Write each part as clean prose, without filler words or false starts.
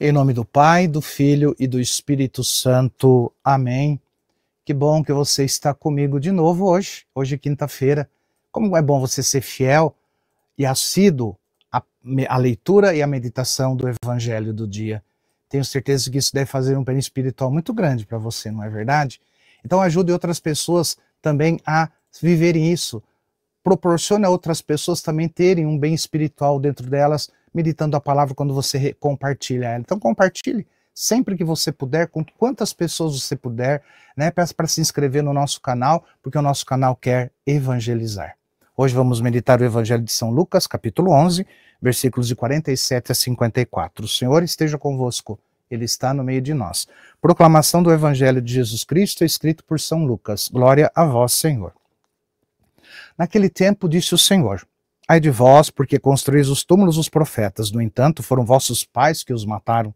Em nome do Pai, do Filho e do Espírito Santo. Amém. Que bom que você está comigo de novo hoje. Hoje é quinta-feira. Como é bom você ser fiel e assíduo à leitura e à meditação do Evangelho do dia. Tenho certeza que isso deve fazer um bem espiritual muito grande para você, não é verdade? Então ajude outras pessoas também a viverem isso. Proporcione a outras pessoas também terem um bem espiritual dentro delas, meditando a palavra quando você compartilha ela. Então compartilhe sempre que você puder, com quantas pessoas você puder, né? Peça para se inscrever no nosso canal, porque o nosso canal quer evangelizar. Hoje vamos meditar o Evangelho de São Lucas, capítulo 11, versículos de 47 a 54. O Senhor esteja convosco, Ele está no meio de nós. Proclamação do Evangelho de Jesus Cristo, escrito por São Lucas. Glória a vós, Senhor. Naquele tempo disse o Senhor: ai de vós, porque construís os túmulos dos profetas, no entanto, foram vossos pais que os mataram.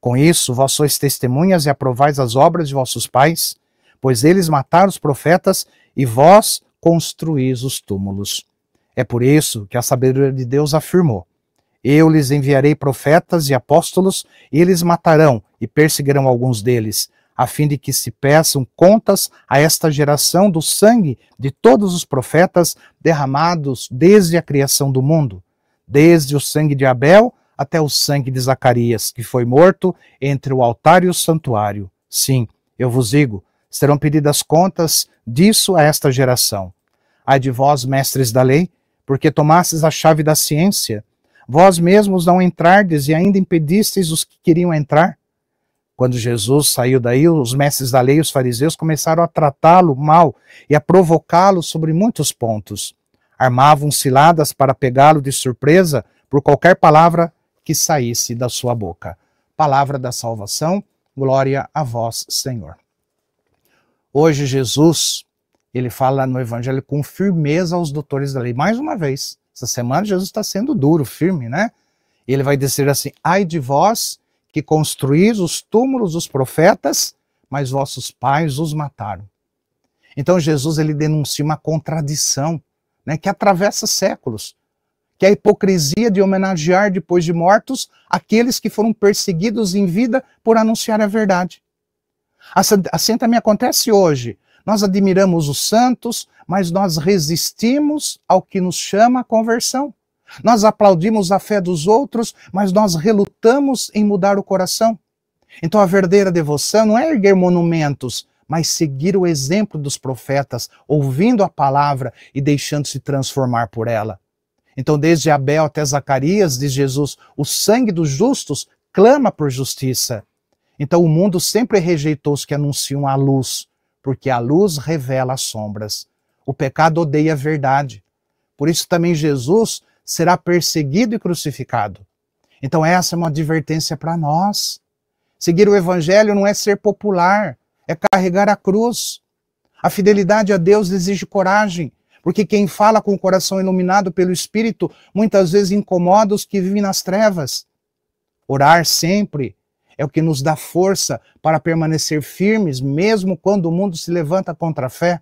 Com isso, vós sois testemunhas e aprovais as obras de vossos pais, pois eles mataram os profetas e vós construís os túmulos. É por isso que a sabedoria de Deus afirmou: eu lhes enviarei profetas e apóstolos, e eles matarão e perseguirão alguns deles, a fim de que se peçam contas a esta geração do sangue de todos os profetas derramados desde a criação do mundo, desde o sangue de Abel até o sangue de Zacarias, que foi morto entre o altar e o santuário. Sim, eu vos digo, serão pedidas contas disso a esta geração. Ai de vós, mestres da lei, porque tomastes a chave da ciência, vós mesmos não entrardes e ainda impedistes os que queriam entrar. Quando Jesus saiu daí, os mestres da lei e os fariseus começaram a tratá-lo mal e a provocá-lo sobre muitos pontos. Armavam ciladas para pegá-lo de surpresa por qualquer palavra que saísse da sua boca. Palavra da salvação, glória a vós, Senhor. Hoje Jesus, ele fala no Evangelho com firmeza aos doutores da lei. Mais uma vez, essa semana Jesus está sendo duro, firme, né? Ele vai dizer assim: ai de vós, que construís os túmulos dos profetas, mas vossos pais os mataram. Então Jesus, ele denuncia uma contradição, né, que atravessa séculos, que é a hipocrisia de homenagear depois de mortos aqueles que foram perseguidos em vida por anunciar a verdade. Assim também acontece hoje. Nós admiramos os santos, mas nós resistimos ao que nos chama a conversão. Nós aplaudimos a fé dos outros, mas nós relutamos em mudar o coração. Então a verdadeira devoção não é erguer monumentos, mas seguir o exemplo dos profetas, ouvindo a palavra e deixando-se transformar por ela. Então desde Abel até Zacarias, diz Jesus, o sangue dos justos clama por justiça. Então o mundo sempre rejeitou os que anunciam a luz, porque a luz revela as sombras. O pecado odeia a verdade. Por isso também Jesus será perseguido e crucificado. Então essa é uma advertência para nós. Seguir o Evangelho não é ser popular, é carregar a cruz. A fidelidade a Deus exige coragem, porque quem fala com o coração iluminado pelo Espírito muitas vezes incomoda os que vivem nas trevas. Orar sempre é o que nos dá força para permanecer firmes, mesmo quando o mundo se levanta contra a fé.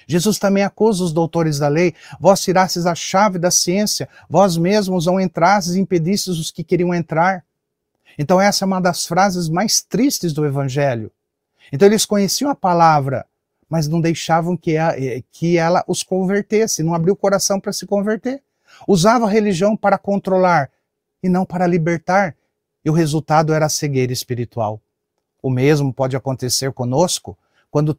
Jesus também acusa os doutores da lei: vós tirastes a chave da ciência, vós mesmos não entrastes e impedistes os que queriam entrar. Então essa é uma das frases mais tristes do Evangelho. Então eles conheciam a palavra, mas não deixavam que ela os convertesse, não abriu o coração para se converter. Usava a religião para controlar e não para libertar, e o resultado era a cegueira espiritual. O mesmo pode acontecer conosco quando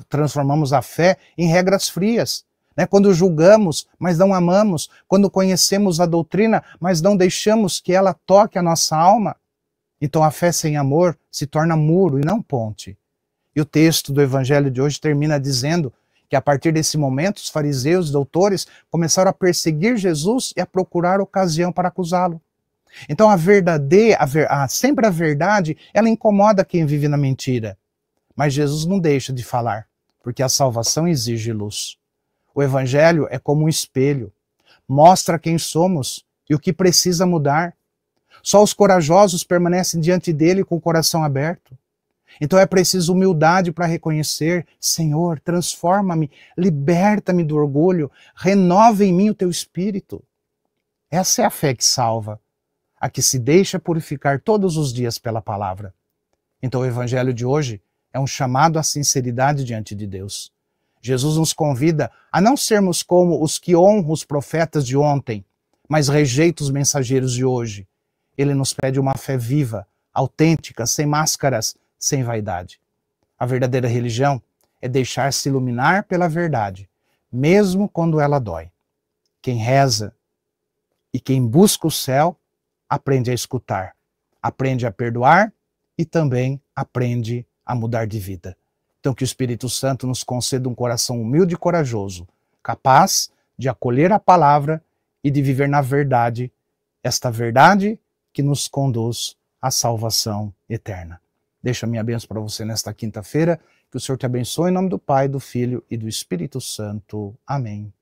transformamos a fé em regras frias, né? Quando julgamos, mas não amamos, quando conhecemos a doutrina, mas não deixamos que ela toque a nossa alma. Então a fé sem amor se torna muro e não ponte. E o texto do Evangelho de hoje termina dizendo que a partir desse momento os fariseus e doutores começaram a perseguir Jesus e a procurar ocasião para acusá-lo. Então sempre a verdade, ela incomoda quem vive na mentira. Mas Jesus não deixa de falar, porque a salvação exige luz. O Evangelho é como um espelho, mostra quem somos e o que precisa mudar. Só os corajosos permanecem diante dele com o coração aberto. Então é preciso humildade para reconhecer: Senhor, transforma-me, liberta-me do orgulho, renova em mim o teu espírito. Essa é a fé que salva. a que se deixa purificar todos os dias pela palavra. Então o evangelho de hoje é um chamado à sinceridade diante de Deus. Jesus nos convida a não sermos como os que honram os profetas de ontem, mas rejeitam os mensageiros de hoje. Ele nos pede uma fé viva, autêntica, sem máscaras, sem vaidade. A verdadeira religião é deixar-se iluminar pela verdade, mesmo quando ela dói. Quem reza e quem busca o céu, aprende a escutar, aprende a perdoar e também aprende a mudar de vida. Então que o Espírito Santo nos conceda um coração humilde e corajoso, capaz de acolher a palavra e de viver na verdade, esta verdade que nos conduz à salvação eterna. Deixo a minha bênção para você nesta quinta-feira, que o Senhor te abençoe em nome do Pai, do Filho e do Espírito Santo. Amém.